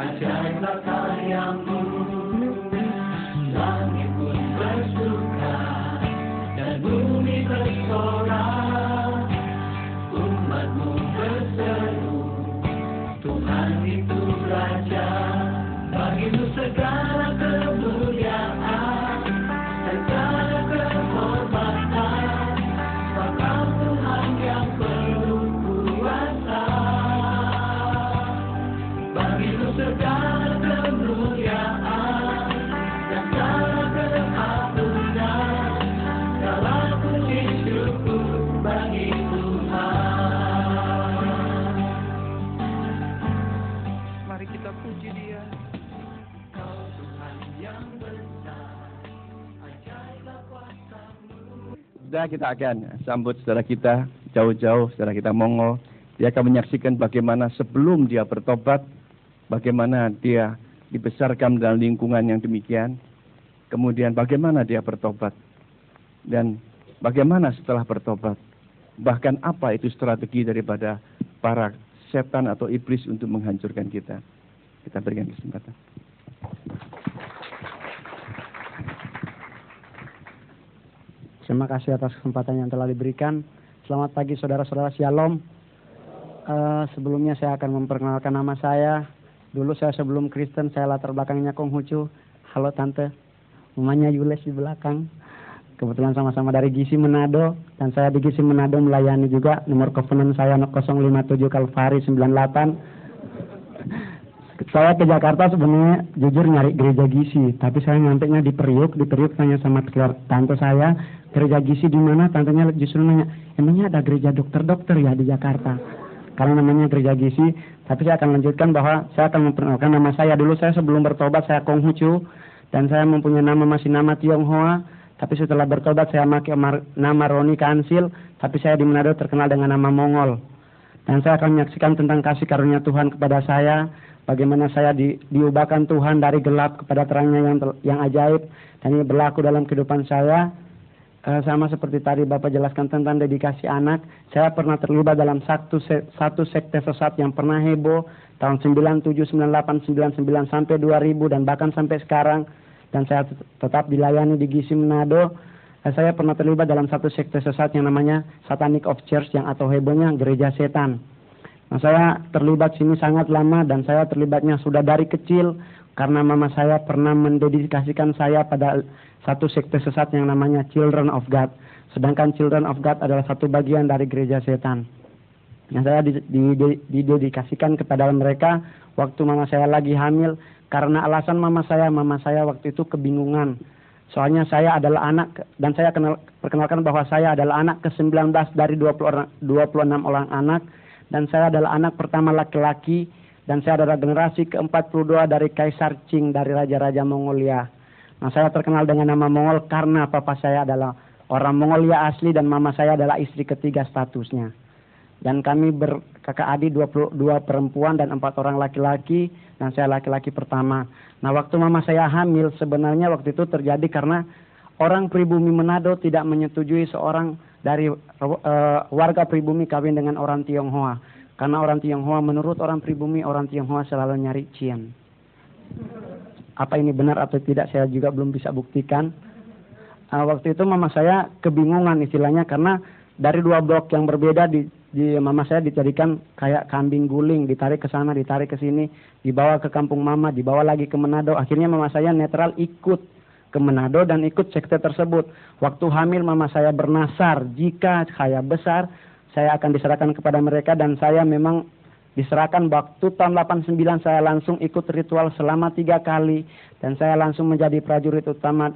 ajaiblah karyamu. Langit pun bersuka dan bumi bersorak, umatmu berseru, Tuhan itu Raja. Bagimu segala kemuliaan, segala kehormatan, sebab Tuhan yang penuh kuasa. Bagimu segala kemuliaan dan segala keagungan, segala puji syukur bagi Tuhan. Mari kita puji Dia. Kau Tuhan yang besar, ajaiblah kuasa-Mu. Sudah, kita akan sambut saudara kita jauh-jauh, saudara kita Mongol. Dia akan menyaksikan bagaimana sebelum dia bertobat, bagaimana dia dibesarkan dalam lingkungan yang demikian, kemudian bagaimana dia bertobat, dan bagaimana setelah bertobat, bahkan apa itu strategi daripada para setan atau iblis untuk menghancurkan kita. Kita berikan kesempatan. Terima kasih atas kesempatan yang telah diberikan. Selamat pagi saudara-saudara, Shalom. Sebelumnya saya akan memperkenalkan nama saya. Dulu saya sebelum Kristen, saya latar belakangnya Konghucu. Halo Tante, namanya Yules di belakang. Kebetulan sama-sama dari GC Manado, dan saya di GC Manado melayani juga. Nomor kovenan saya 057 Kalvari 98. Saya ke Jakarta sebenarnya jujur nyari gereja GC, tapi saya nyampainya di Priuk tanya sama tante saya, gereja GC di mana? Tantenya justru nanya, emangnya ada gereja dokter-dokter ya di Jakarta? Karena namanya gereja GC. Tapi saya akan lanjutkan bahwa saya akan memperkenalkan nama saya. Dulu saya sebelum bertobat saya Konghucu, dan saya mempunyai masih nama Tionghoa. Tapi setelah bertobat saya pakai nama Roni Kansil, tapi saya di Manado terkenal dengan nama Mongol. Dan saya akan menyaksikan tentang kasih karunia Tuhan kepada saya, bagaimana saya diubahkan Tuhan dari gelap kepada terangnya yang ajaib, dan ini berlaku dalam kehidupan saya. Sama seperti tadi Bapak jelaskan tentang dedikasi anak, saya pernah terlibat dalam satu sekte sesat yang pernah heboh tahun 97, 98, 99 sampai 2000 dan bahkan sampai sekarang, dan saya tetap dilayani di GC Manado. Saya pernah terlibat dalam satu sekte sesat yang namanya Satanic of Church, yang atau hebohnya gereja setan. Nah, saya terlibat sini sangat lama, dan saya terlibatnya sudah dari kecil karena mama saya pernah mendedikasikan saya pada satu sekte sesat yang namanya Children of God. Sedangkan Children of God adalah satu bagian dari gereja setan. Nah, saya didedikasikan kepada mereka waktu mama saya lagi hamil, karena alasan mama saya waktu itu kebingungan. Soalnya saya adalah anak, dan saya perkenalkan bahwa saya adalah anak ke-19 dari 26 orang anak, dan saya adalah anak pertama laki-laki, dan saya adalah generasi ke-42 dari Kaisar Qing, dari Raja-Raja Mongolia. Nah, saya terkenal dengan nama Mongol karena papa saya adalah orang Mongolia asli, dan mama saya adalah istri ketiga statusnya. Dan kami berkakak adik 22 perempuan dan 4 orang laki-laki, dan saya laki-laki pertama. Nah, waktu mama saya hamil, sebenarnya waktu itu terjadi karena orang pribumi Manado tidak menyetujui seorang dari warga pribumi kawin dengan orang Tionghoa. Karena orang Tionghoa, menurut orang pribumi, orang Tionghoa selalu nyari cian. Apa ini benar atau tidak saya juga belum bisa buktikan. Waktu itu mama saya kebingungan istilahnya, karena dari 2 blok yang berbeda di mama saya dijadikan kayak kambing guling, ditarik ke sana, ditarik ke sini, dibawa ke kampung mama, dibawa lagi ke Manado. Akhirnya mama saya netral ikut ke Manado dan ikut sekte tersebut. Waktu hamil mama saya bernasar, jika saya besar saya akan diserahkan kepada mereka, dan saya memang diserahkan. Waktu tahun 89 saya langsung ikut ritual selama 3 kali, dan saya langsung menjadi prajurit utama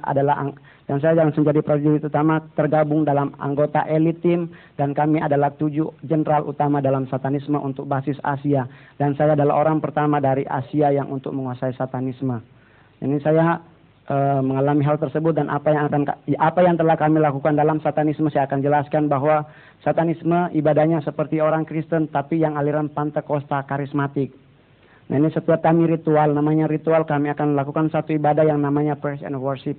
tergabung dalam anggota elit tim, dan kami adalah 7 jenderal utama dalam satanisme untuk basis Asia, dan saya adalah orang pertama dari Asia yang untuk menguasai satanisme. Ini saya mengalami hal tersebut, dan apa yang telah kami lakukan dalam satanisme saya akan jelaskan bahwa satanisme ibadahnya seperti orang Kristen, tapi yang aliran Pentakosta karismatik. Nah, ini setiap kami ritual, namanya ritual, kami akan lakukan satu ibadah yang namanya praise and worship.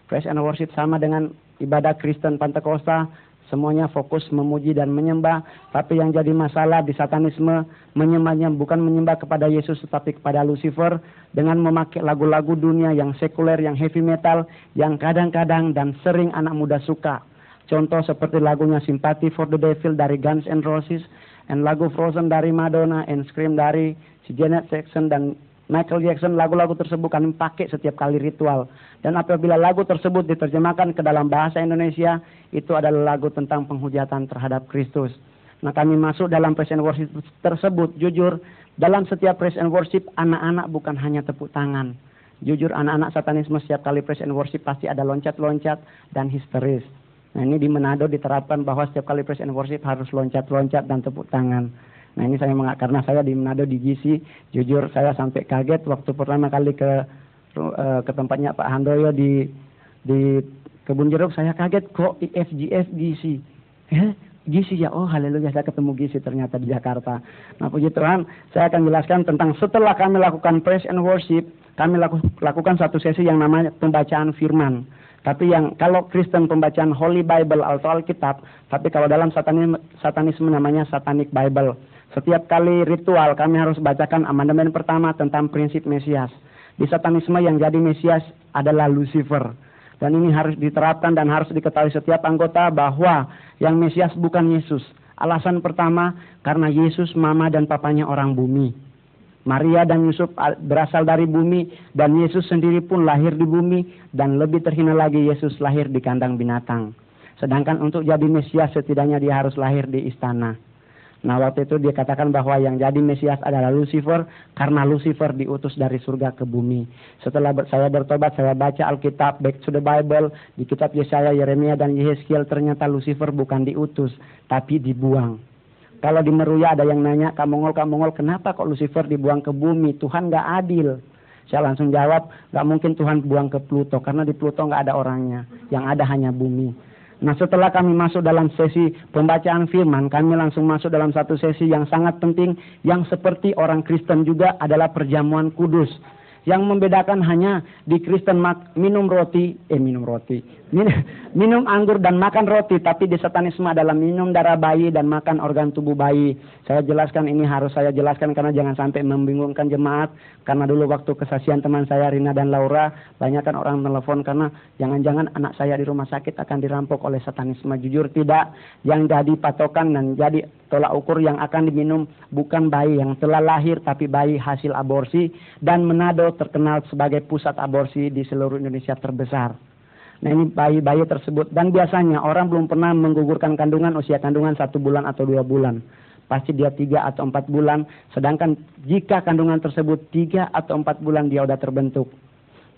Praise and worship sama dengan ibadah Kristen Pentakosta, Semuanya fokus memuji dan menyembah, tapi yang jadi masalah di satanisme menyembahnya bukan menyembah kepada Yesus tetapi kepada Lucifer dengan memakai lagu-lagu dunia yang sekuler, yang heavy metal, yang kadang-kadang dan sering anak muda suka. Contoh seperti lagunya Sympathy for the Devil dari Guns N' Roses, and lagu Frozen dari Madonna, and Scream dari si Janet Jackson dan Michael Jackson. Lagu-lagu tersebut kami pakai setiap kali ritual. Dan apabila lagu tersebut diterjemahkan ke dalam bahasa Indonesia, itu adalah lagu tentang penghujatan terhadap Kristus. Nah, kami masuk dalam praise and worship tersebut. Jujur, dalam setiap praise and worship, anak-anak bukan hanya tepuk tangan. Jujur, anak-anak satanisme setiap kali praise and worship pasti ada loncat-loncat dan histeris. Nah, ini di Manado diterapkan bahwa setiap kali praise and worship harus loncat-loncat dan tepuk tangan. Nah, ini karena saya di Manado di GC, jujur saya sampai kaget waktu pertama kali ke tempatnya Pak Handoyo di Kebun Jeruk. Saya kaget, kok IFGF GC. GC ya, oh haleluya, saya ketemu GC ternyata di Jakarta. Nah, puji Tuhan, saya akan jelaskan tentang setelah kami lakukan praise and worship, kami lakukan satu sesi yang namanya pembacaan firman. Tapi yang kalau Kristen pembacaan Holy Bible atau Alkitab, tapi kalau dalam satanisme namanya Satanic Bible. Setiap kali ritual kami harus bacakan amandemen pertama tentang prinsip Mesias. Di satanisme yang jadi Mesias adalah Lucifer. Dan ini harus diterapkan dan harus diketahui setiap anggota bahwa yang Mesias bukan Yesus. Alasan pertama, karena Yesus mama dan papanya orang bumi. Maria dan Yusuf berasal dari bumi, dan Yesus sendiri pun lahir di bumi, dan lebih terhina lagi Yesus lahir di kandang binatang. Sedangkan untuk jadi Mesias setidaknya dia harus lahir di istana. Nah, waktu itu dia katakan bahwa yang jadi Mesias adalah Lucifer, karena Lucifer diutus dari surga ke bumi. Setelah saya bertobat, saya baca Alkitab, back to the Bible, di kitab Yesaya, Yeremia, dan Yehezkiel, ternyata Lucifer bukan diutus, tapi dibuang. Kalau di Meruya ada yang nanya, Kak Mongol, kenapa kok Lucifer dibuang ke bumi? Tuhan gak adil. Saya langsung jawab, gak mungkin Tuhan buang ke Pluto, karena di Pluto gak ada orangnya. Yang ada hanya bumi. Nah, setelah kami masuk dalam sesi pembacaan firman, kami langsung masuk dalam satu sesi yang sangat penting, yang seperti orang Kristen juga adalah perjamuan kudus. Yang membedakan hanya di Kristen minum anggur dan makan roti, tapi di satanisme adalah minum darah bayi dan makan organ tubuh bayi. Saya jelaskan, ini harus saya jelaskan karena jangan sampai membingungkan jemaat. Karena dulu waktu kesaksian teman saya Rina dan Laura, banyak kan orang telepon karena jangan-jangan anak saya di rumah sakit akan dirampok oleh satanisme. Jujur tidak, yang jadi patokan dan jadi tolak ukur yang akan diminum bukan bayi yang telah lahir, tapi bayi hasil aborsi. Dan Manado terkenal sebagai pusat aborsi di seluruh Indonesia terbesar. Nah, ini bayi-bayi tersebut, dan biasanya orang belum pernah menggugurkan kandungan usia kandungan 1 bulan atau 2 bulan. Pasti dia 3 atau 4 bulan, sedangkan jika kandungan tersebut 3 atau 4 bulan dia udah terbentuk.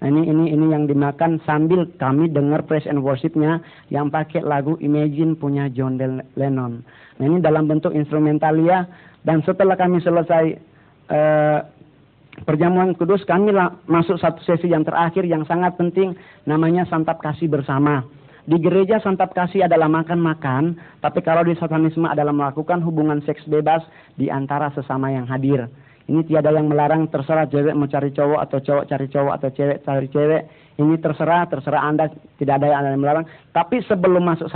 Nah, ini yang dimakan sambil kami dengar praise and worship-nya yang pakai lagu Imagine punya John Lennon. Nah, ini dalam bentuk instrumentalia, dan setelah kami selesai perjamuan kudus, kami masuk satu sesi yang terakhir yang sangat penting, namanya santap kasih bersama. Di gereja santap kasih adalah makan-makan, tapi kalau di satanisme adalah melakukan hubungan seks bebas di antara sesama yang hadir. Ini tiada yang melarang, terserah cewek mau cari cowok atau cowok cari cowok atau cewek cari cewek. Ini terserah Anda, tidak ada yang melarang. Tapi sebelum masuk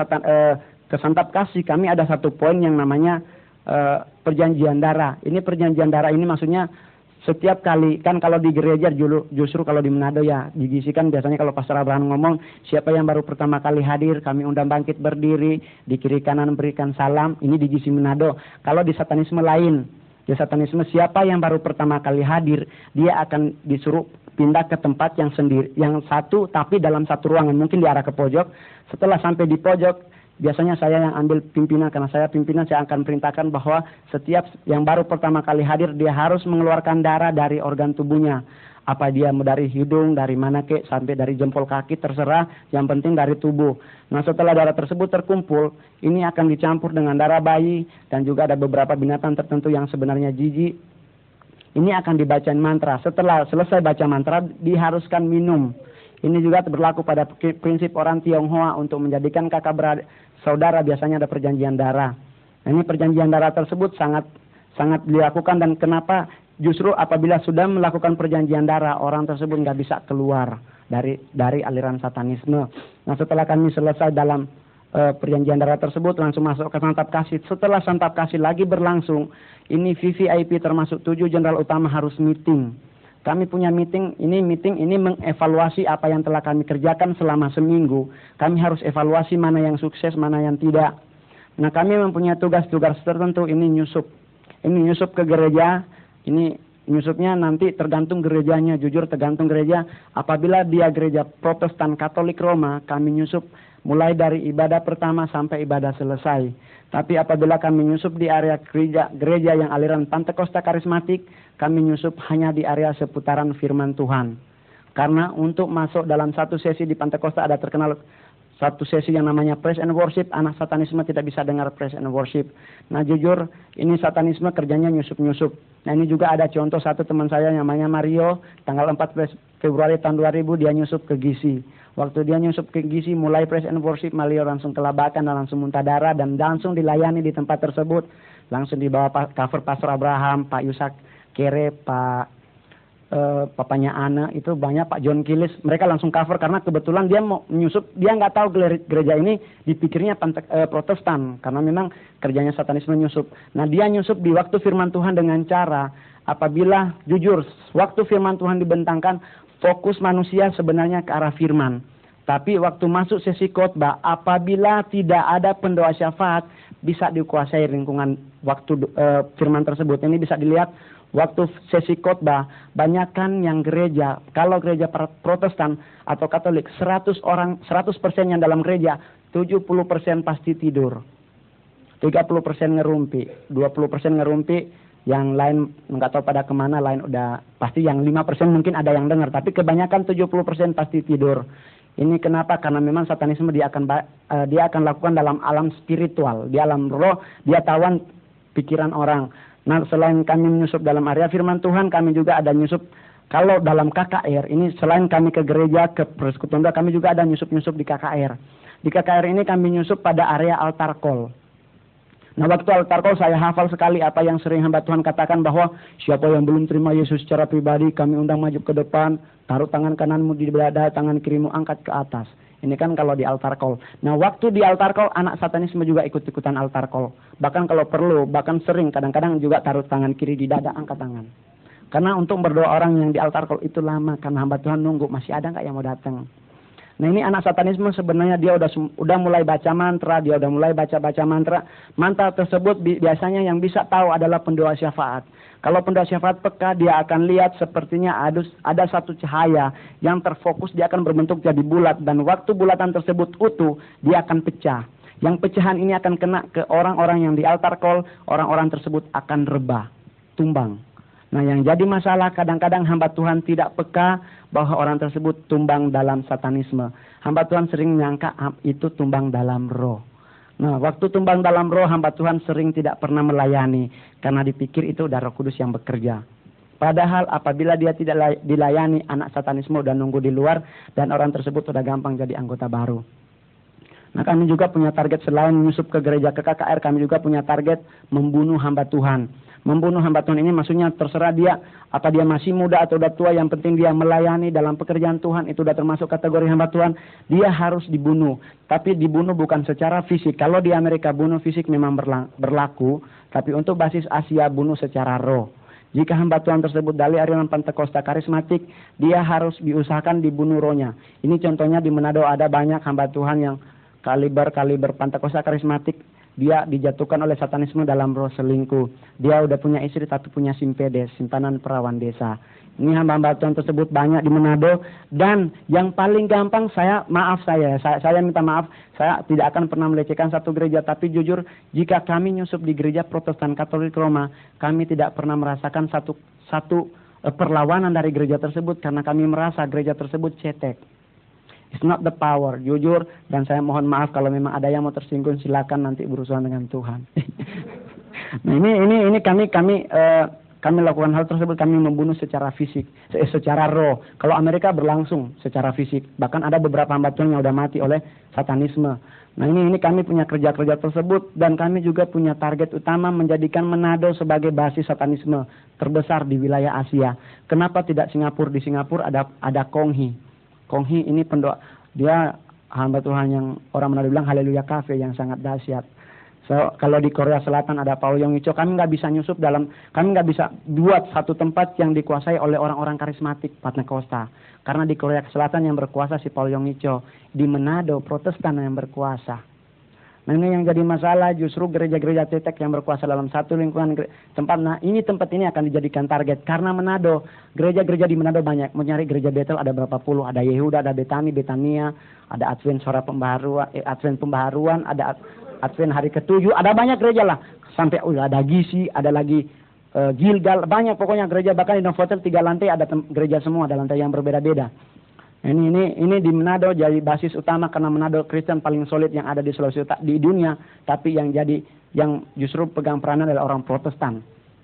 ke santap kasih, kami ada satu poin yang namanya perjanjian darah. Ini perjanjian darah ini maksudnya setiap kali, kan kalau di gereja justru kalau di Manado ya, di GC kan biasanya kalau Pastor Abraham ngomong, siapa yang baru pertama kali hadir, kami undang bangkit berdiri, di kiri kanan berikan salam. Ini di GC Manado. Kalau di satanisme lain, di satanisme siapa yang baru pertama kali hadir, dia akan disuruh pindah ke tempat yang sendiri, yang satu tapi dalam satu ruangan, mungkin di arah ke pojok. Setelah sampai di pojok, biasanya saya yang ambil pimpinan, karena saya pimpinan, saya akan perintahkan bahwa setiap yang baru pertama kali hadir, dia harus mengeluarkan darah dari organ tubuhnya. Apa dia mau dari hidung, dari mana kek, sampai dari jempol kaki, terserah, yang penting dari tubuh. Nah, setelah darah tersebut terkumpul, ini akan dicampur dengan darah bayi, dan juga ada beberapa binatang tertentu yang sebenarnya jijik. Ini akan dibacain mantra. Setelah selesai baca mantra, diharuskan minum. Ini juga berlaku pada prinsip orang Tionghoa untuk menjadikan kakak beradik saudara, biasanya ada perjanjian darah. Nah, ini perjanjian darah tersebut sangat dilakukan, dan kenapa justru apabila sudah melakukan perjanjian darah, orang tersebut nggak bisa keluar dari aliran satanisme. Nah, setelah kami selesai dalam perjanjian darah tersebut langsung masuk ke santap kasih. Setelah santap kasih lagi berlangsung, ini VVIP termasuk 7 jenderal utama harus meeting. Kami punya meeting ini mengevaluasi apa yang telah kami kerjakan selama seminggu. Kami harus evaluasi mana yang sukses, mana yang tidak. Nah, kami mempunyai tugas-tugas tertentu. Ini nyusup ke gereja. Ini nyusupnya nanti tergantung gerejanya, jujur tergantung gereja. Apabila dia gereja Protestan Katolik Roma, kami nyusup mulai dari ibadah pertama sampai ibadah selesai. Tapi apabila kami nyusup di area gereja yang aliran Pantekosta Karismatik, kami nyusup hanya di area seputaran firman Tuhan. Karena untuk masuk dalam satu sesi di Pantekosta ada terkenal satu sesi yang namanya praise and worship. Anak satanisme tidak bisa dengar praise and worship. Nah, jujur ini satanisme kerjanya nyusup-nyusup. Nah, ini juga ada contoh satu teman saya yang namanya Mario, tanggal 14 Februari tahun 2000 dia nyusup ke Gisi. Waktu dia nyusup ke Gisi mulai praise and worship, Mario langsung kelabakan dan langsung muntah darah dan langsung dilayani di tempat tersebut. Langsung dibawa cover Pastor Abraham, Pak Yusak Kere, papanya Ana, itu banyak, Pak John Kilis, mereka langsung cover karena kebetulan dia mau nyusup, dia nggak tahu gereja ini dipikirnya Protestan karena memang kerjanya satanisme nyusup. Nah, dia nyusup di waktu firman Tuhan dengan cara apabila jujur waktu firman Tuhan dibentangkan fokus manusia sebenarnya ke arah firman. Tapi waktu masuk sesi khotbah apabila tidak ada pendoa syafaat bisa dikuasai lingkungan waktu firman tersebut. Ini bisa dilihat waktu sesi khotbah, banyakkan yang gereja, kalau gereja Protestan atau Katolik, 100% yang dalam gereja, 70% pasti tidur. 30% ngerumpi, 20% ngerumpi, yang lain nggak tahu pada kemana, lain udah pasti yang 5% mungkin ada yang dengar, tapi kebanyakan 70% pasti tidur. Ini kenapa? Karena memang satanisme dia akan lakukan dalam alam spiritual, di alam roh, dia tawan pikiran orang. Nah, selain kami menyusup dalam area firman Tuhan, kami juga ada nyusup kalau dalam KKR. Ini selain kami ke gereja, ke persekutuan, kami juga ada nyusup-nyusup di KKR. Di KKR ini kami nyusup pada area altar call. Nah, waktu altar call saya hafal sekali apa yang sering hamba Tuhan katakan bahwa siapa yang belum terima Yesus secara pribadi, kami undang maju ke depan, taruh tangan kananmu di dada, tangan kirimu angkat ke atas. Ini kan kalau di altar call. Nah, waktu di altar call, anak satanisme juga ikut-ikutan altar call. Bahkan kalau perlu, bahkan sering, kadang-kadang juga taruh tangan kiri di dada, angkat tangan. Karena untuk berdoa orang yang di altar call itu lama, karena hamba Tuhan nunggu, masih ada nggak yang mau datang. Nah, ini anak satanisme sebenarnya dia udah mulai baca mantra, dia udah mulai baca mantra. Mantra tersebut biasanya yang bisa tahu adalah pendoa syafaat. Kalau pendoa syafaat peka, dia akan lihat sepertinya ada satu cahaya yang terfokus, dia akan berbentuk jadi bulat. Dan waktu bulatan tersebut utuh, dia akan pecah. Yang pecahan ini akan kena ke orang-orang yang di altar call, orang-orang tersebut akan rebah, tumbang. Nah, yang jadi masalah kadang-kadang hamba Tuhan tidak peka bahwa orang tersebut tumbang dalam satanisme. Hamba Tuhan sering menyangka itu tumbang dalam roh. Nah, waktu tumbang dalam roh, hamba Tuhan sering tidak pernah melayani. Karena dipikir itu udah Roh Kudus yang bekerja. Padahal apabila dia tidak dilayani, anak satanisme udah nunggu di luar. Dan orang tersebut udah gampang jadi anggota baru. Nah, kami juga punya target selain menyusup ke gereja, ke KKR, kami juga punya target membunuh hamba Tuhan. Membunuh hamba Tuhan ini maksudnya terserah dia, apa dia masih muda atau udah tua, yang penting dia melayani dalam pekerjaan Tuhan, itu udah termasuk kategori hamba Tuhan, dia harus dibunuh. Tapi dibunuh bukan secara fisik. Kalau di Amerika bunuh fisik memang berlaku, tapi untuk basis Asia bunuh secara roh. Jika hamba Tuhan tersebut dari aliran Pantekosta Karismatik, dia harus diusahakan dibunuh rohnya. Ini contohnya di Manado ada banyak hamba Tuhan yang kaliber Pantekosta Karismatik, dia dijatuhkan oleh satanisme dalam roh selingkuh. Dia udah punya istri tapi punya simpedes, simpanan perawan desa. Ini hamba-hamba Tuhan tersebut banyak di Manado. Dan yang paling gampang saya minta maaf, saya tidak akan pernah melecehkan satu gereja. Tapi jujur, jika kami nyusup di gereja Protestan Katolik Roma, kami tidak pernah merasakan satu perlawanan dari gereja tersebut karena kami merasa gereja tersebut cetek. It's not the power, jujur, dan saya mohon maaf kalau memang ada yang mau tersinggung, silakan nanti berurusan dengan Tuhan. Nah, ini kami lakukan hal tersebut, kami membunuh secara fisik, secara roh. Kalau Amerika berlangsung secara fisik, bahkan ada beberapa hamba Tuhan yang sudah mati oleh satanisme. Nah, ini kami punya kerja-kerja tersebut, dan kami juga punya target utama menjadikan Manado sebagai basis satanisme terbesar di wilayah Asia. Kenapa tidak Singapura? Di Singapura ada Konghi. Konghi ini pendoa, dia hamba Tuhan yang orang Manado bilang Haleluya Cafe yang sangat dahsyat. So, kalau di Korea Selatan ada Paoyong Icho, kami nggak bisa nyusup kami nggak bisa buat satu tempat yang dikuasai oleh orang-orang karismatik Pantekosta. Karena di Korea Selatan yang berkuasa si Paoyong Icho, di Manado Protestan yang berkuasa. Nah ini yang jadi masalah, justru gereja-gereja cetek yang berkuasa dalam satu lingkungan tempat. Nah tempat ini akan dijadikan target karena Manado, gereja-gereja di Manado banyak. Mau nyari gereja Betel ada berapa puluh, ada Yehuda, ada Betania, ada Advent Suara Pembaharuan, Advent Pembaharuan, ada Advent Hari Ketujuh, ada banyak gereja lah. Sampai ada Gisi, ada lagi Gilgal, banyak pokoknya gereja. Bahkan di Novotel 3 lantai ada gereja semua, ada lantai yang berbeda-beda. Ini di Manado jadi basis utama karena Manado Kristen paling solid yang ada di Sulawesi Utara di dunia, tapi yang justru pegang peranan adalah orang Protestan.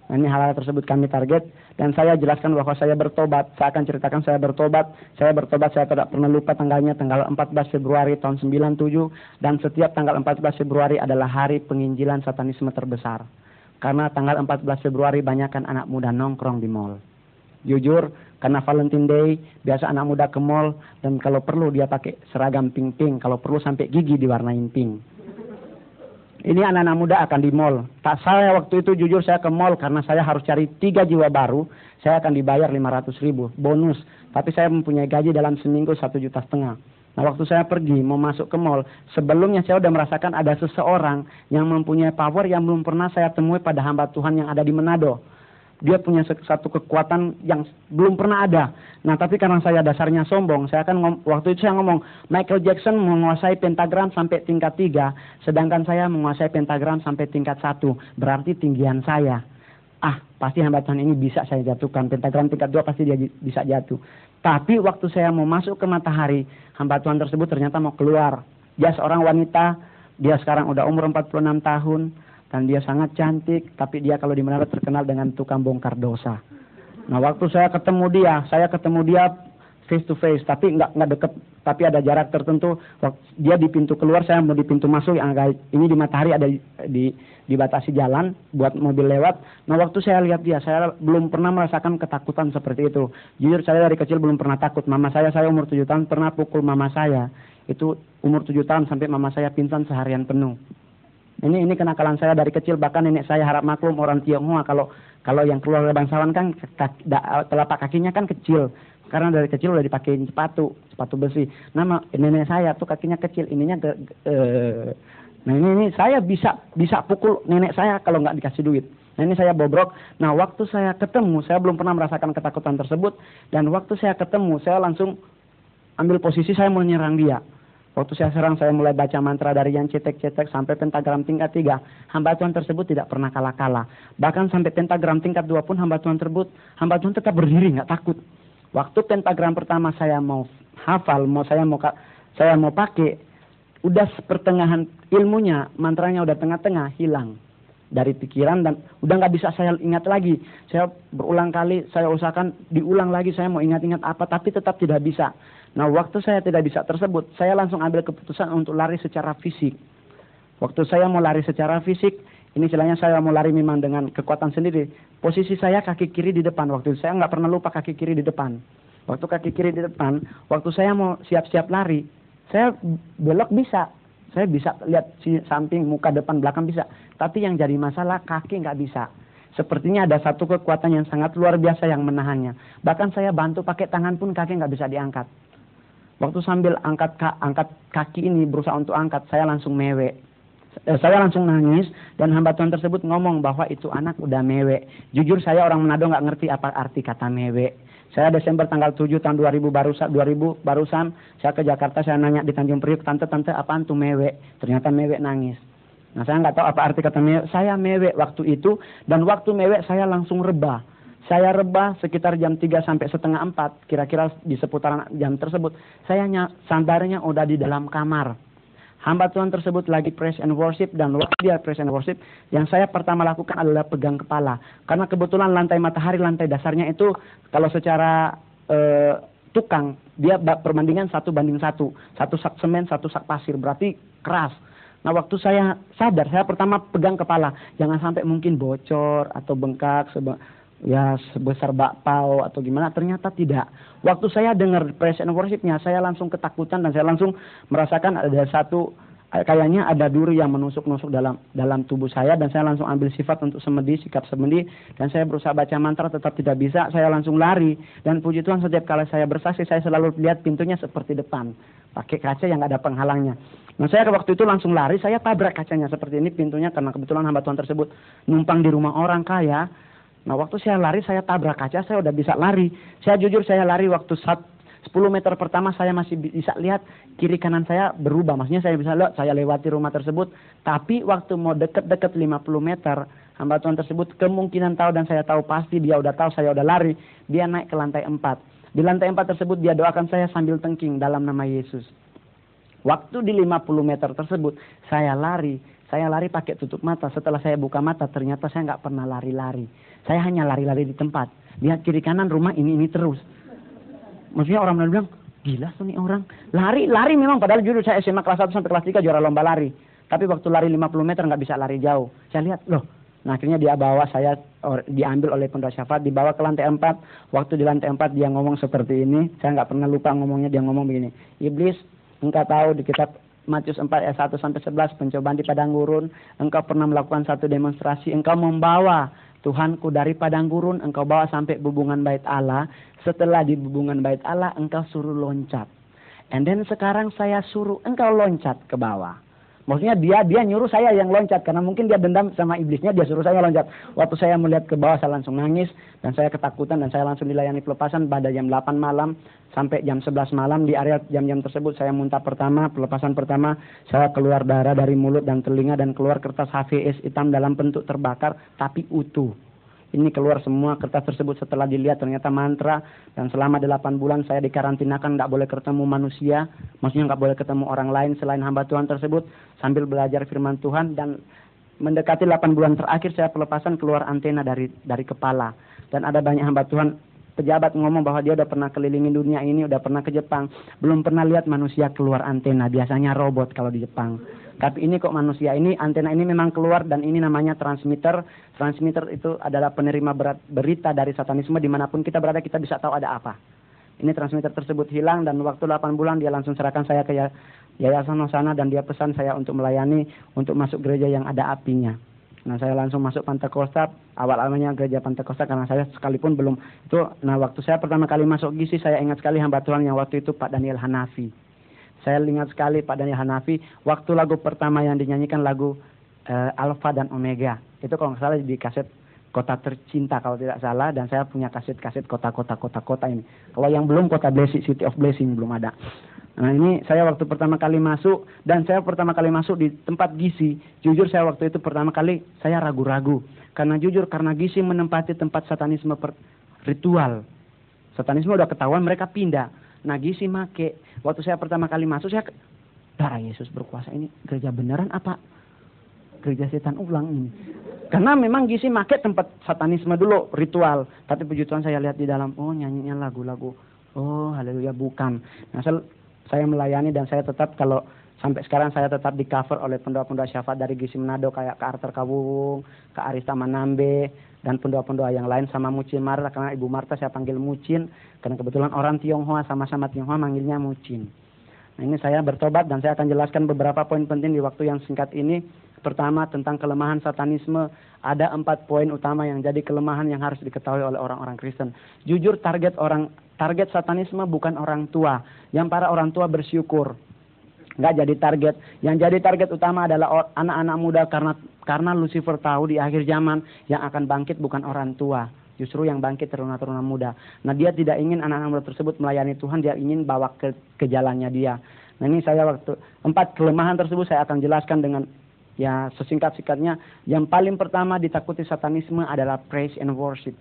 Nah, ini hal-hal tersebut kami target dan saya jelaskan bahwa saya bertobat. Saya akan ceritakan saya bertobat. Saya tidak pernah lupa tanggalnya, tanggal 14 Februari tahun 97 dan setiap tanggal 14 Februari adalah hari penginjilan satanisme terbesar. Karena tanggal 14 Februari banyakkan anak muda nongkrong di mall. Jujur, karena Valentine Day, biasa anak muda ke mall dan kalau perlu dia pakai seragam pink-pink, kalau perlu sampai gigi diwarnain pink. Ini anak-anak muda akan di mall. Tak saya waktu itu jujur saya ke mall karena saya harus cari 3 jiwa baru. Saya akan dibayar 500.000 bonus. Tapi saya mempunyai gaji dalam seminggu 1,5 juta. Nah waktu saya pergi mau masuk ke mall, sebelumnya saya sudah merasakan ada seseorang yang mempunyai power yang belum pernah saya temui pada hamba Tuhan yang ada di Manado. Dia punya satu kekuatan yang belum pernah ada. Nah tapi karena saya dasarnya sombong, saya akan waktu itu saya ngomong Michael Jackson menguasai pentagram sampai tingkat 3, sedangkan saya menguasai pentagram sampai tingkat 1. Berarti tinggian saya. Pasti hamba Tuhan ini bisa saya jatuhkan. Pentagram tingkat 2 pasti dia bisa jatuh. Tapi waktu saya mau masuk ke matahari, hamba Tuhan tersebut ternyata mau keluar. Dia seorang wanita, dia sekarang udah umur 46 tahun. Dan dia sangat cantik, tapi dia kalau di Manado terkenal dengan tukang bongkar dosa. Nah waktu saya ketemu dia face to face, tapi nggak deket, tapi ada jarak tertentu. Dia di pintu keluar, saya mau di pintu masuk yang agak ini di matahari ada dibatasi jalan buat mobil lewat. Nah waktu saya lihat dia, saya belum pernah merasakan ketakutan seperti itu. Jujur saya dari kecil belum pernah takut. Mama saya umur 7 tahun pernah pukul mama saya. Itu umur 7 tahun sampai mama saya pingsan seharian penuh. Ini kenakalan saya dari kecil, bahkan nenek saya harap maklum orang Tionghoa kalau yang keluar dari bangsawan kan telapak kakinya kan kecil karena dari kecil udah dipakein sepatu besi. Nama nenek saya tuh kakinya kecil, nah ini saya bisa pukul nenek saya kalau nggak dikasih duit. Nah ini saya bobrok. Nah waktu saya ketemu, saya belum pernah merasakan ketakutan tersebut dan waktu saya ketemu saya langsung ambil posisi saya mau nyerang dia. Waktu saya serang, saya mulai baca mantra dari yang cetek-cetek sampai pentagram tingkat 3. Hamba Tuhan tersebut tidak pernah kalah-kalah. Bahkan sampai pentagram tingkat 2 pun hamba Tuhan tetap berdiri, nggak takut. Waktu pentagram pertama saya mau hafal, saya mau pakai, udah pertengahan ilmunya, mantranya udah tengah-tengah hilang dari pikiran dan udah nggak bisa saya ingat lagi. Saya berulang kali, saya usahakan diulang lagi, saya mau ingat-ingat apa, tapi tetap tidak bisa. Nah waktu saya tidak bisa tersebut, saya langsung ambil keputusan untuk lari secara fisik. Waktu saya mau lari secara fisik, ini istilahnya saya mau lari memang dengan kekuatan sendiri. Posisi saya kaki kiri di depan, waktu itu saya nggak pernah lupa kaki kiri di depan. Waktu kaki kiri di depan, waktu saya mau siap-siap lari, saya belok bisa. Saya bisa lihat samping, muka, depan, belakang bisa. Tapi yang jadi masalah kaki nggak bisa. Sepertinya ada satu kekuatan yang sangat luar biasa yang menahannya. Bahkan saya bantu pakai tangan pun kaki nggak bisa diangkat. Waktu sambil angkat kaki ini berusaha untuk angkat, saya langsung mewek. Saya langsung nangis dan hamba Tuhan tersebut ngomong bahwa itu anak udah mewek. Jujur saya orang Manado nggak ngerti apa arti kata mewek. Saya Desember tanggal 7 tahun 2000 barusan saya ke Jakarta, saya nanya di Tanjung Priok, tante apaan tuh mewek? Ternyata mewek nangis. Nah saya nggak tahu apa arti kata mewek. Saya mewek waktu itu dan waktu mewek saya langsung rebah. Saya rebah sekitar jam 3 sampai setengah 4, kira-kira di seputaran jam tersebut. Saya sadarnya udah di dalam kamar. Hamba Tuhan tersebut lagi praise and worship dan waktu dia praise and worship, yang saya pertama lakukan adalah pegang kepala. Karena kebetulan lantai matahari, lantai dasarnya itu kalau secara tukang, dia perbandingan 1:1. 1 sak semen, 1 sak pasir, berarti keras. Nah waktu saya sadar, saya pertama pegang kepala. Jangan sampai mungkin bocor atau bengkak. ya sebesar bakpao atau gimana, ternyata tidak. Waktu saya dengar praise and worship-nya, saya langsung ketakutan dan saya langsung merasakan ada satu, kayaknya ada duri yang menusuk-nusuk dalam tubuh saya, dan saya langsung ambil sifat untuk semedi, sikap semedi, dan saya berusaha baca mantra tetap tidak bisa. Saya langsung lari, dan puji Tuhan setiap kali saya bersaksi saya selalu lihat pintunya seperti depan, pakai kaca yang nggak ada penghalangnya. Nah saya waktu itu langsung lari, saya tabrak kacanya seperti ini pintunya, karena kebetulan hamba Tuhan tersebut numpang di rumah orang kaya. Nah waktu saya lari, saya tabrak kaca, saya udah bisa lari. Saya jujur, saya lari waktu 10 meter pertama saya masih bisa lihat kiri kanan saya berubah. Maksudnya saya bisa lihat, saya lewati rumah tersebut. Tapi waktu mau deket-deket 50 meter, hamba Tuhan tersebut kemungkinan tahu, dan saya tahu pasti dia udah tahu saya udah lari. Dia naik ke lantai 4. Di lantai 4 tersebut dia doakan saya sambil tengking dalam nama Yesus. Waktu di 50 meter tersebut, saya lari pakai tutup mata. Setelah saya buka mata, ternyata saya nggak pernah lari-lari. Saya hanya lari-lari di tempat. Lihat kiri kanan rumah ini terus. Maksudnya orang bilang, gila tuh nih orang. Lari memang, padahal jujur saya SMA kelas 1 sampai kelas 3 juara lomba lari. Tapi waktu lari 50 meter nggak bisa lari jauh. Saya lihat, loh. Nah akhirnya dia bawa saya, diambil oleh penduduk syafaat, dibawa ke lantai 4. Waktu di lantai 4 dia ngomong seperti ini. Saya nggak pernah lupa ngomongnya, dia ngomong begini. Iblis, engkau tahu di kitab Matius 4 ayat 1 sampai 11, pencobaan di padang gurun, engkau pernah melakukan satu demonstrasi, engkau membawa Tuhanku dari padang gurun, engkau bawa sampai bubungan bait Allah. Setelah di bubungan bait Allah, engkau suruh loncat. And then sekarang saya suruh engkau loncat ke bawah. Maksudnya dia nyuruh saya yang loncat, karena mungkin dia dendam sama iblisnya, dia suruh saya loncat. Waktu saya melihat ke bawah, saya langsung nangis, dan saya ketakutan, dan saya langsung dilayani pelepasan pada jam 8 malam sampai jam 11 malam. Di area jam-jam tersebut saya muntah pertama, pelepasan pertama, saya keluar darah dari mulut dan telinga, dan keluar kertas HVS hitam dalam bentuk terbakar tapi utuh. Ini keluar semua kertas tersebut. Setelah dilihat ternyata mantra, dan selama 8 bulan saya dikarantinakan, nggak boleh ketemu manusia, maksudnya nggak boleh ketemu orang lain selain hamba Tuhan tersebut, sambil belajar firman Tuhan. Dan mendekati 8 bulan terakhir saya pelepasan, keluar antena dari kepala. Dan ada banyak hamba Tuhan pejabat ngomong bahwa dia udah pernah kelilingi dunia ini, udah pernah ke Jepang, belum pernah lihat manusia keluar antena, biasanya robot kalau di Jepang. Tapi ini kok manusia ini, antena ini memang keluar, dan ini namanya transmitter. Transmitter itu adalah penerima berita dari satanisme, dimanapun kita berada kita bisa tahu ada apa. Ini transmitter tersebut hilang, dan waktu 8 bulan dia langsung serahkan saya ke Yayasan Hosana, dan dia pesan saya untuk melayani, untuk masuk gereja yang ada apinya. Nah saya langsung masuk Pantekosta, awal-awalnya gereja Pantekosta, karena saya sekalipun belum itu. Nah waktu saya pertama kali masuk GISI, saya ingat sekali hamba Tuhan yang waktu itu Pak Daniel Hanafi. Saya ingat sekali Pak Daniel Hanafi, waktu lagu pertama yang dinyanyikan lagu Alpha dan Omega. Itu kalau nggak salah di kaset Kota Tercinta kalau tidak salah, dan saya punya kaset-kaset kota-kota ini. Kalau yang belum, Kota Blessing, City of Blessing belum ada. Nah ini saya waktu pertama kali masuk, dan saya pertama kali masuk di tempat GISI. Jujur saya waktu itu pertama kali saya ragu-ragu, karena GISI menempati tempat satanisme ritual. Satanisme udah ketahuan, mereka pindah. Nah GISI make. Waktu saya pertama kali masuk, saya darah Yesus berkuasa, ini gereja beneran apa gereja setan ulang ini? Karena memang GISI make tempat satanisme dulu, ritual. Tapi puji Tuhan saya lihat di dalam, oh nyanyinya lagu-lagu, oh haleluya, bukan. Nah saya melayani, dan saya tetap, kalau sampai sekarang saya tetap di cover oleh pendua-pendua syafaat dari GISI Manado, kayak Kak Arthur Kawung, Kak Arista Manambe, dan pendua-pendua yang lain, sama Mucin Marta. Karena Ibu Marta saya panggil Mucin, karena kebetulan orang Tionghoa, sama-sama Tionghoa manggilnya Mucin. Nah ini saya bertobat, dan saya akan jelaskan beberapa poin penting di waktu yang singkat ini. Pertama, tentang kelemahan satanisme. Ada 4 poin utama yang jadi kelemahan yang harus diketahui oleh orang-orang Kristen. Jujur, target satanisme bukan orang tua. Yang para orang tua bersyukur nggak jadi target. Yang jadi target utama adalah anak-anak muda, karena Lucifer tahu di akhir zaman yang akan bangkit bukan orang tua, justru yang bangkit teruna-teruna muda. Nah dia tidak ingin anak-anak muda tersebut melayani Tuhan, dia ingin bawa ke jalannya dia. Nah ini saya 4 kelemahan tersebut saya akan jelaskan dengan ya sesingkat-singkatnya. Yang paling pertama ditakuti satanisme adalah praise and worship.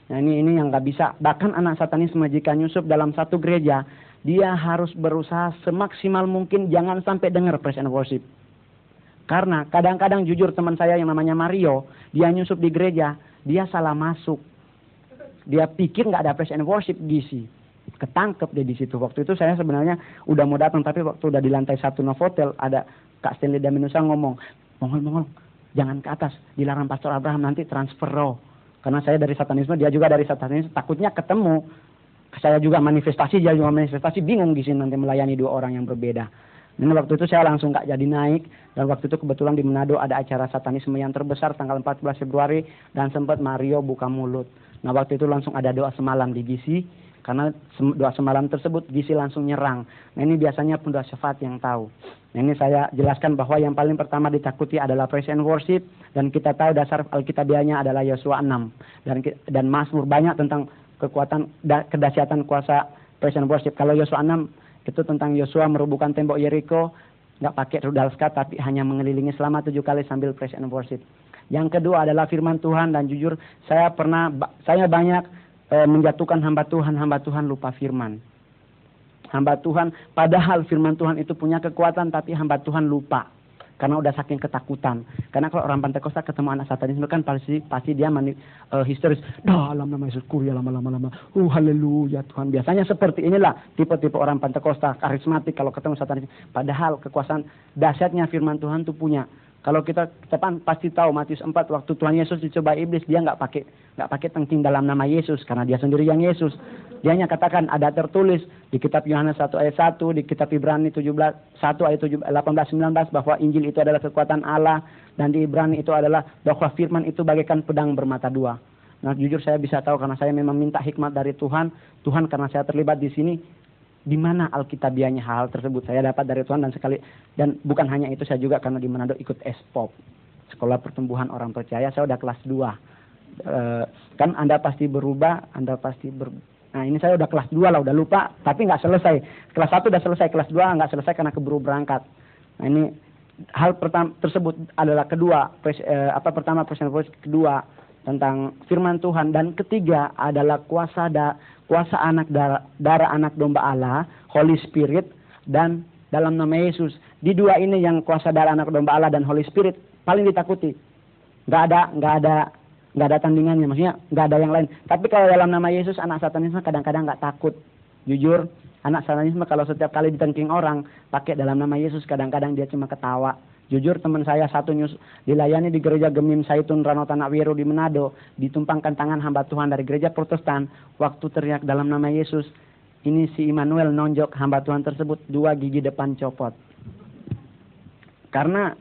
Nah ini yang nggak bisa. Bahkan anak satanisme jika nyusup dalam satu gereja, dia harus berusaha semaksimal mungkin jangan sampai dengar praise and worship. Karena kadang-kadang jujur teman saya yang namanya Mario, dia nyusup di gereja, dia salah masuk. Dia pikir nggak ada praise and worship GISI. Ketangkep dia di situ. Waktu itu saya sebenarnya udah mau datang, tapi waktu udah di lantai 1 Novotel, ada Kak Stanley Daminusa ngomong, Mongol, jangan ke atas, dilarang Pastor Abraham, nanti transfer roh. Karena saya dari satanisme, dia juga dari satanisme, takutnya ketemu. Saya juga manifestasi, dia juga manifestasi, bingung di sini nanti melayani dua orang yang berbeda. Dan waktu itu saya langsung gak jadi naik, dan waktu itu kebetulan di Manado ada acara satanisme yang terbesar tanggal 14 Februari, dan sempat Mario buka mulut. Nah waktu itu langsung ada doa semalam di GC, karena doa semalam tersebut GC langsung nyerang. Nah ini biasanya pembawa syafaat yang tahu. Nah ini saya jelaskan bahwa yang paling pertama ditakuti adalah praise and worship, dan kita tahu dasar Alkitabiahnya adalah Yosua 6, dan Mazmur banyak tentang kekuatan kedahsyatan kuasa praise and worship. Kalau Yosua 6 itu tentang Yosua merobohkan tembok Yeriko, nggak pakai rudal skat tapi hanya mengelilingi selama 7 kali sambil praise and worship. Yang kedua adalah firman Tuhan, dan jujur saya banyak menjatuhkan hamba Tuhan lupa firman. Hamba Tuhan, padahal firman Tuhan itu punya kekuatan, tapi hamba Tuhan lupa. Karena udah saking ketakutan. Karena kalau orang Pentakosta ketemu anak satanisme kan pasti dia histeris. Dalam nama Yesus kuria lama. Haleluya Tuhan. Biasanya seperti inilah tipe-tipe orang Pentakosta karismatik kalau ketemu satanisme. Padahal kekuasaan dahsyatnya firman Tuhan itu punya. Kalau kita pasti tahu Matius 4 waktu Tuhan Yesus dicoba iblis, dia nggak pakai tengking dalam nama Yesus karena dia sendiri yang Yesus. Dia hanya katakan ada tertulis di kitab Yohanes 1 ayat 1, di kitab Ibrani 1 ayat 18-19 bahwa Injil itu adalah kekuatan Allah, dan di Ibrani itu adalah bahwa firman itu bagaikan pedang bermata dua. Nah jujur saya bisa tahu karena saya memang minta hikmat dari Tuhan karena saya terlibat di sini. Di mana Alkitabiahnya hal tersebut saya dapat dari Tuhan, dan bukan hanya itu, saya juga karena di Manado ikut SPOP, Sekolah Pertumbuhan Orang Percaya. Saya udah kelas 2. Kan Anda pasti berubah, nah ini saya udah kelas 2 lah, udah lupa, tapi nggak selesai. Kelas 1 udah selesai, kelas 2 nggak selesai karena keburu berangkat. Nah ini hal pertama tersebut adalah pertama present voice, kedua tentang firman Tuhan, dan ketiga adalah kuasa anak darah anak domba Allah, Holy Spirit, dan dalam nama Yesus. Di dua ini yang kuasa darah anak domba Allah dan Holy Spirit paling ditakuti. Nggak ada tandingannya, maksudnya nggak ada yang lain. Tapi kalau dalam nama Yesus, anak satanisme kadang-kadang nggak takut. Jujur, anak satanisme kalau setiap kali ditengking orang pakai dalam nama Yesus, kadang-kadang dia cuma ketawa. Jujur teman saya satu dilayani di gereja Gemim Saitun Rano Tanah Wiru di Manado, ditumpangkan tangan hamba Tuhan dari gereja Protestan, waktu teriak dalam nama Yesus, ini si Immanuel nonjok hamba Tuhan tersebut, 2 gigi depan copot. Karena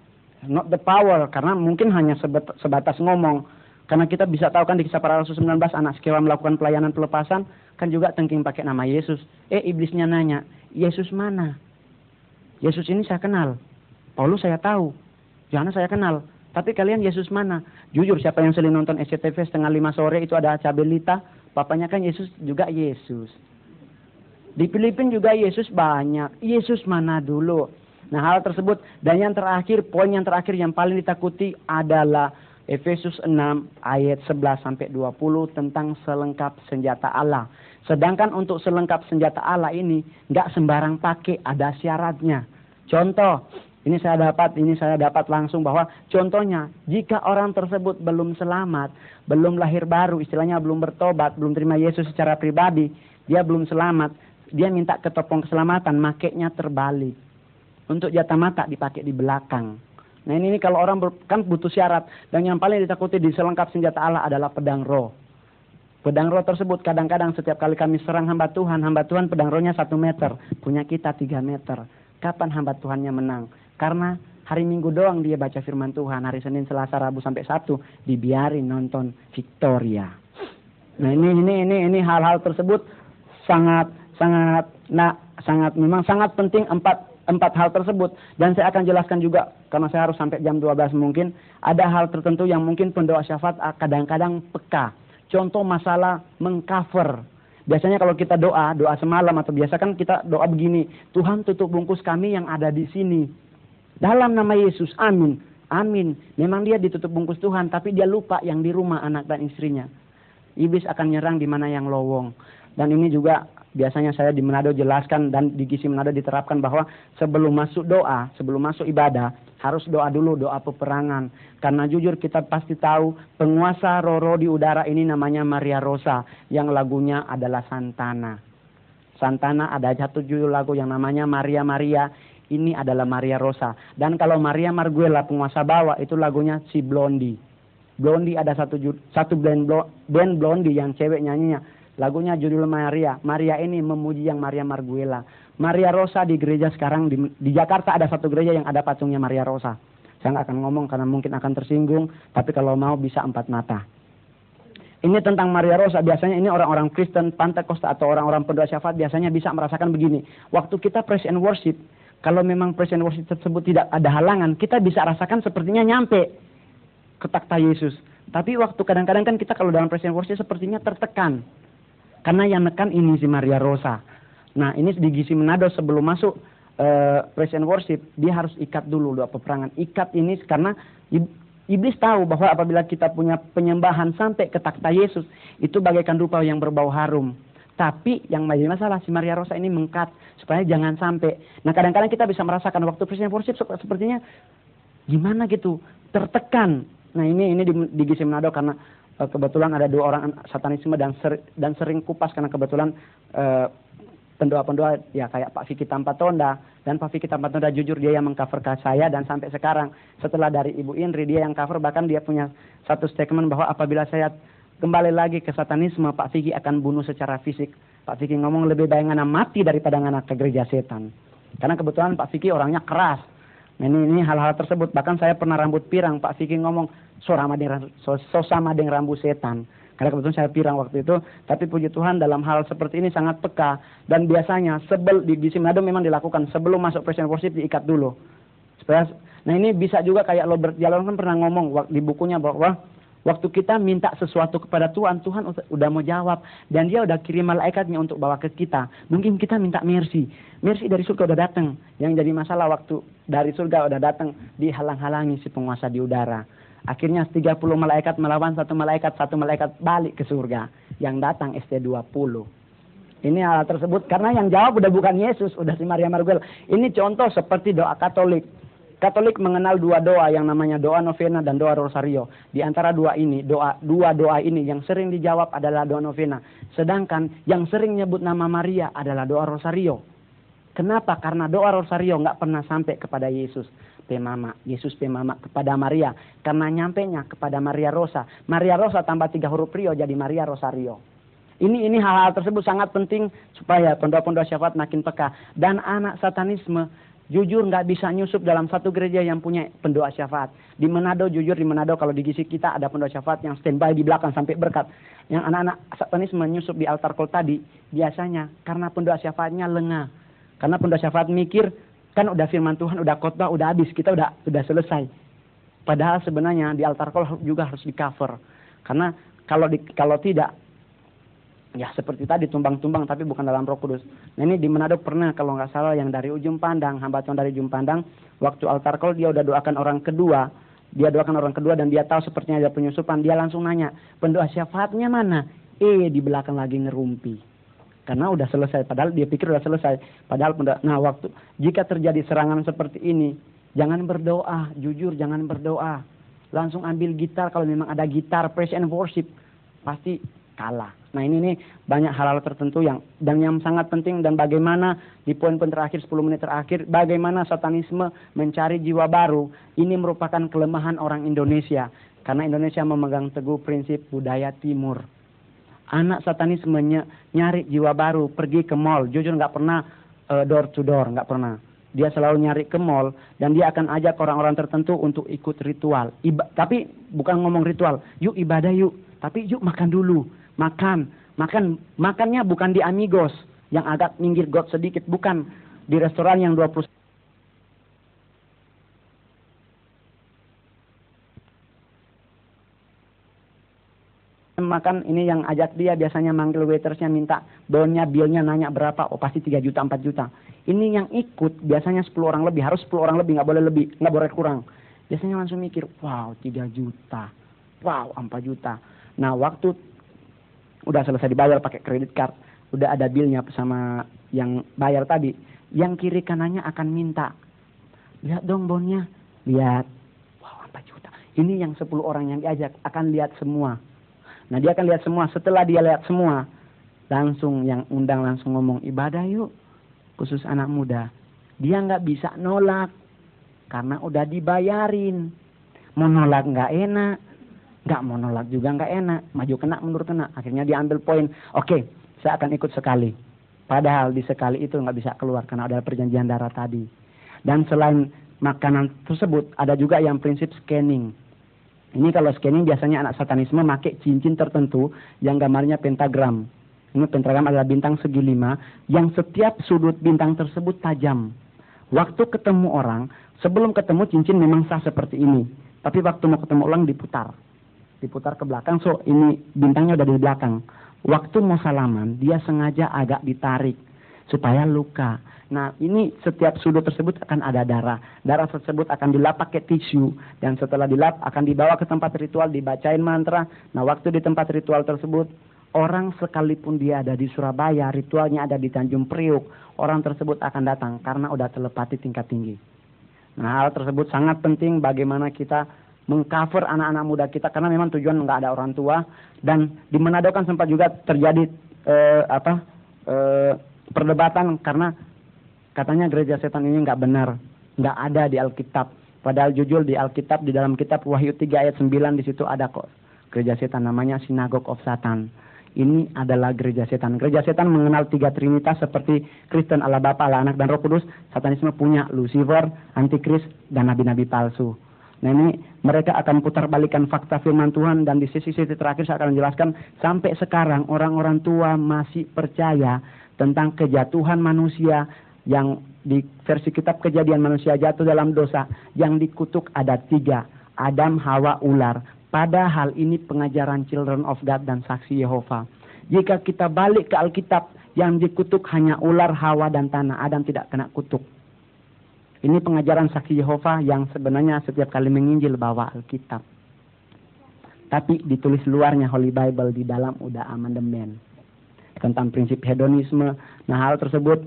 not the power, karena mungkin hanya sebatas ngomong. Karena kita bisa tahu kan di Kisah Para Rasul 19, anak Skewa melakukan pelayanan pelepasan, kan juga tengking pakai nama Yesus. Iblisnya nanya, Yesus mana? Yesus ini saya kenal. Paulus saya tahu, Yohanes saya kenal, tapi kalian Yesus mana? Jujur siapa yang sering nonton SCTV 4:30 sore itu ada Cabelita, papanya kan Yesus juga Yesus. Di Filipina juga Yesus banyak, Yesus mana dulu? Nah hal tersebut, dan yang terakhir, poin yang terakhir yang paling ditakuti adalah Efesus 6 ayat 11-20 tentang selengkap senjata Allah. Sedangkan untuk selengkap senjata Allah ini nggak sembarang pakai, ada syaratnya. Contoh, ini saya dapat langsung bahwa contohnya jika orang tersebut belum selamat, belum lahir baru, istilahnya belum bertobat, belum terima Yesus secara pribadi, dia belum selamat, dia minta ketopong keselamatan, makainya terbalik. Untuk jatah mata dipakai di belakang. Nah ini kalau orang kan butuh syarat, dan yang paling ditakuti di selengkap senjata Allah adalah pedang roh. Pedang roh tersebut kadang-kadang setiap kali kami serang hamba Tuhan pedang rohnya 1 meter, punya kita 3 meter. Kapan hamba Tuhannya menang? Karena hari Minggu doang dia baca firman Tuhan, hari Senin, Selasa, Rabu sampai Sabtu dibiarin nonton Victoria. Nah ini hal-hal tersebut sangat penting, empat hal tersebut, dan saya akan jelaskan juga karena saya harus sampai jam 12 mungkin. Ada hal tertentu yang mungkin pendoa syafaat kadang-kadang peka. Contoh masalah mengcover. Biasanya kalau kita doa semalam atau biasa kan kita doa begini, Tuhan tutup bungkus kami yang ada di sini. Dalam nama Yesus, amin. Amin. Memang dia ditutup bungkus Tuhan, tapi dia lupa yang di rumah, anak dan istrinya. Iblis akan nyerang di mana yang lowong. Dan ini juga biasanya saya di Manado jelaskan, dan di GC Manado diterapkan bahwa sebelum masuk ibadah, harus doa dulu, doa peperangan. Karena jujur kita pasti tahu penguasa roh di udara ini namanya Maria Rosa, yang lagunya adalah Santana. Santana ada satu judul lagu yang namanya Maria Maria, ini adalah Maria Rosa. Dan kalau Maria Marguela penguasa bawah itu lagunya si Blondie. Blondie ada satu band Blondie yang cewek nyanyinya. Lagunya judul Maria. Maria ini memuji yang Maria Marguela. Maria Rosa di gereja sekarang di Jakarta ada satu gereja yang ada patungnya Maria Rosa. Saya nggak akan ngomong karena mungkin akan tersinggung, tapi kalau mau bisa 4 mata. Ini tentang Maria Rosa. Biasanya ini orang-orang Kristen, Pentakosta atau orang-orang pendoa syafaat biasanya bisa merasakan begini. Waktu kita praise and worship, kalau memang praise and worship tersebut tidak ada halangan, kita bisa rasakan sepertinya nyampe ke takhta Yesus. Tapi waktu kadang-kadang kan kita kalau dalam praise and worship sepertinya tertekan. Karena yang nekan ini si Maria Rosa. Nah ini di Gisi Manado sebelum masuk praise and worship, dia harus ikat dulu doa peperangan. Ikat ini karena iblis tahu bahwa apabila kita punya penyembahan sampai ke takhta Yesus, itu bagaikan rupa yang berbau harum. Tapi yang menjadi masalah si Maria Rosa ini mengkat supaya jangan sampai. Nah kadang-kadang kita bisa merasakan waktu praise and worship sepertinya gimana gitu, tertekan. Nah ini di Gisi Manado karena kebetulan ada 2 orang satanisme dan sering kupas karena kebetulan pendoa-pendoa ya kayak Pak Vicky Tampatonda, dan Pak Vicky Tampatonda jujur dia yang mengcover ke saya, dan sampai sekarang setelah dari Ibu Indri dia yang cover, bahkan dia punya satu statement bahwa apabila saya kembali lagi ke satanisme Pak Vicky akan bunuh secara fisik. Pak Vicky ngomong lebih baik ngana mati daripada ngana ke gereja setan, karena kebetulan Pak Vicky orangnya keras. Nah, ini hal-hal tersebut, bahkan saya pernah rambut pirang, Pak Vicky ngomong sama dengan rambut setan. Karena kebetulan saya pirang waktu itu, tapi puji Tuhan dalam hal seperti ini sangat peka. Dan biasanya di Gisi Manado memang dilakukan sebelum masuk praise and worship diikat dulu. Nah ini bisa juga kayak Robert Jalon kan pernah ngomong di bukunya bahwa waktu kita minta sesuatu kepada Tuhan, Tuhan udah mau jawab. Dan dia udah kirim malaikatnya untuk bawa ke kita. Mungkin kita minta mercy. Mercy dari surga udah datang. Yang jadi masalah waktu dari surga udah datang, dihalang-halangi si penguasa di udara. Akhirnya 30 malaikat melawan satu malaikat balik ke surga. Yang datang ST20. Ini hal tersebut karena yang jawab udah bukan Yesus, udah si Maria Marguel. Ini contoh seperti doa Katolik. Katolik mengenal 2 doa yang namanya doa novena dan doa rosario. Di antara dua doa ini yang sering dijawab adalah doa novena. Sedangkan yang sering nyebut nama Maria adalah doa rosario. Kenapa? Karena doa rosario nggak pernah sampai kepada Yesus. Yesus pemama kepada Maria. Karena nyampenya kepada Maria Rosa. Maria Rosa tambah 3 huruf Rio jadi Maria Rosario. Ini hal-hal tersebut sangat penting supaya pendoa-pendoa syafaat makin peka. Dan anak satanisme jujur nggak bisa nyusup dalam satu gereja yang punya pendoa syafaat. Di Manado kalau di Gisi kita ada pendoa syafaat yang standby di belakang sampai berkat. Yang anak-anak satanisme nyusup di altar call tadi biasanya karena pendoa syafaatnya lengah. Karena pendoa syafaat mikir kan udah firman Tuhan, udah khotbah, udah habis, kita udah selesai. Padahal sebenarnya di altar call juga harus di cover. Karena kalau tidak, ya seperti tadi tumbang-tumbang tapi bukan dalam Roh Kudus. Nah ini di Manado pernah kalau nggak salah yang dari ujung pandang, hamba Tuhan dari ujung pandang, waktu altar call dia udah doakan orang kedua, dan dia tahu sepertinya ada penyusupan, dia langsung nanya, pendoa syafaatnya mana? Di belakang lagi ngerumpi. Karena udah selesai, padahal dia pikir udah selesai. Padahal jika terjadi serangan seperti ini, jangan berdoa, jujur jangan berdoa. Langsung ambil gitar, kalau memang ada gitar, praise and worship, pasti kalah. Nah ini banyak hal-hal tertentu yang sangat penting, dan bagaimana di poin-poin terakhir 10 menit terakhir, bagaimana satanisme mencari jiwa baru. Ini merupakan kelemahan orang Indonesia. Karena Indonesia memegang teguh prinsip budaya timur. Anak satanisme nyari jiwa baru, pergi ke mall. Jujur nggak pernah door to door, nggak pernah. Dia selalu nyari ke mall dan dia akan ajak orang-orang tertentu untuk ikut ritual. Tapi bukan ngomong ritual, yuk ibadah yuk. Tapi yuk makan dulu, makannya bukan di Amigos yang agak minggir got sedikit, bukan di restoran yang 20. Makan ini yang ajak dia biasanya manggil waitersnya, minta bilnya nanya berapa, pasti 3 juta 4 juta. Ini yang ikut biasanya 10 orang lebih, harus 10 orang lebih, nggak boleh kurang. Biasanya langsung mikir, wow 3 juta, wow 4 juta. Nah waktu udah selesai dibayar pakai kredit card, udah ada bilnya sama yang bayar tadi, yang kiri kanannya akan minta, lihat dong bonnya, lihat, wow 4 juta. Ini yang 10 orang yang diajak akan lihat semua. Nah dia akan lihat semua. Setelah dia lihat semua, langsung yang undang langsung ngomong ibadah yuk, khusus anak muda. Dia nggak bisa nolak karena udah dibayarin. Mau nolak nggak enak. Nggak mau nolak juga nggak enak, maju kena mundur kena. Akhirnya dia ambil poin, oke, saya akan ikut sekali. Padahal di sekali itu nggak bisa keluar karena ada perjanjian darah tadi. Dan selain makanan tersebut, ada juga yang prinsip scanning. Ini kalau scanning biasanya anak satanisme pakai cincin tertentu yang gambarnya pentagram. Ini pentagram adalah bintang segi 5 yang setiap sudut bintang tersebut tajam. Waktu ketemu orang, sebelum ketemu cincin memang sah seperti ini. Tapi waktu mau ketemu orang diputar ke belakang, so ini bintangnya udah di belakang. Waktu mau salaman, dia sengaja agak ditarik supaya luka. Nah, ini setiap sudut tersebut akan ada darah. Darah tersebut akan dilap pakai tisu dan setelah dilap akan dibawa ke tempat ritual, dibacain mantra. Nah, waktu di tempat ritual tersebut, orang sekalipun dia ada di Surabaya, ritualnya ada di Tanjung Priuk, orang tersebut akan datang karena udah telepati tingkat tinggi. Nah, hal tersebut sangat penting bagaimana kita mengcover anak-anak muda kita karena memang tujuan nggak ada orang tua. Dan di Manado kan sempat juga terjadi perdebatan karena katanya gereja setan ini nggak benar, nggak ada di Alkitab. Padahal jujur di Alkitab, di dalam kitab Wahyu 3 ayat 9 di situ ada kok gereja setan, namanya Synagogue of Satan. Ini adalah gereja setan. Gereja setan mengenal 3 trinitas seperti Kristen, Allah Bapa, Allah Anak, dan Roh Kudus. Satanisme punya Lucifer, Antikris, dan nabi-nabi palsu. Nah, ini mereka akan putar balikan fakta firman Tuhan, dan di sisi-sisi terakhir saya akan menjelaskan sampai sekarang orang-orang tua masih percaya tentang kejatuhan manusia yang di versi kitab Kejadian manusia jatuh dalam dosa, yang dikutuk ada 3, Adam, Hawa, ular. Padahal ini pengajaran Children of God dan Saksi Yehova. Jika kita balik ke Alkitab, yang dikutuk hanya ular, Hawa, dan tanah. Adam tidak kena kutuk. Ini pengajaran Saksi Yehova yang sebenarnya setiap kali menginjil bawa Alkitab. Tapi ditulis luarnya Holy Bible, di dalam udah amandemen. Tentang prinsip hedonisme. Nah, hal tersebut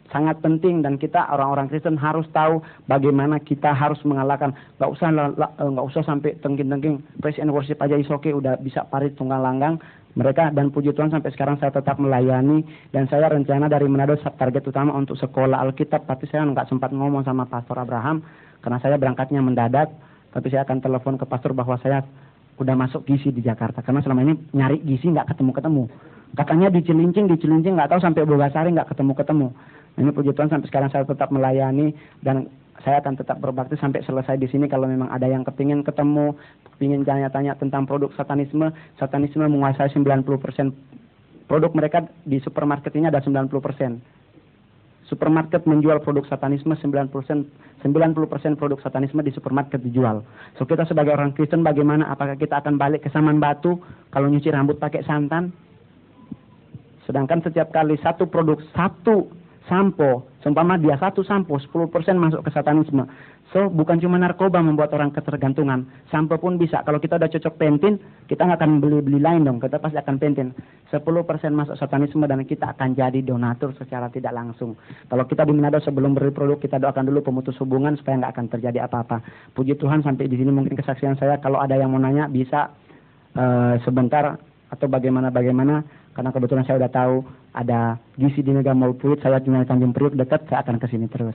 sangat penting dan kita orang-orang Kristen harus tahu bagaimana kita harus mengalahkan. Nggak usah sampai tengking-tengking praise and worship aja is okay, udah bisa parit tunggal langgang. Mereka, dan puji Tuhan sampai sekarang saya tetap melayani, dan saya rencana dari Manado target utama untuk sekolah Alkitab, tapi saya nggak sempat ngomong sama Pastor Abraham karena saya berangkatnya mendadak. Tapi saya akan telepon ke pastor bahwa saya udah masuk gizi di Jakarta karena selama ini nyari gizi nggak ketemu. Katanya di Cilincing nggak tahu sampai Bogasari nggak ketemu. Ini puji Tuhan sampai sekarang saya tetap melayani, dan saya akan tetap berbakti sampai selesai di sini. Kalau memang ada yang kepingin ketemu, kepingin tanya-tanya tentang produk satanisme menguasai 90%. Produk mereka di supermarket ini ada 90%. Supermarket menjual produk satanisme 90% produk satanisme di supermarket dijual. So kita sebagai orang Kristen bagaimana? Apakah kita akan balik ke Saman Batu kalau nyuci rambut pakai santan? Sedangkan setiap kali satu produk, satu sampo, seumpama dia satu sampo 10% masuk ke satanisme. So bukan cuma narkoba membuat orang ketergantungan, sampo pun bisa. Kalau kita udah cocok pentin, kita nggak akan beli lain dong, kita pasti akan pentin. 10% masuk satanisme dan kita akan jadi donatur secara tidak langsung. Kalau kita di Manado sebelum beri produk, kita doakan dulu pemutus hubungan supaya nggak akan terjadi apa-apa. Puji Tuhan sampai di sini mungkin kesaksian saya. Kalau ada yang mau nanya bisa sebentar atau bagaimana, karena kebetulan saya udah tahu ada gizi di Mega Mall Pluit, saya tinggal di Tanjung Priuk dekat, saya akan ke sini terus.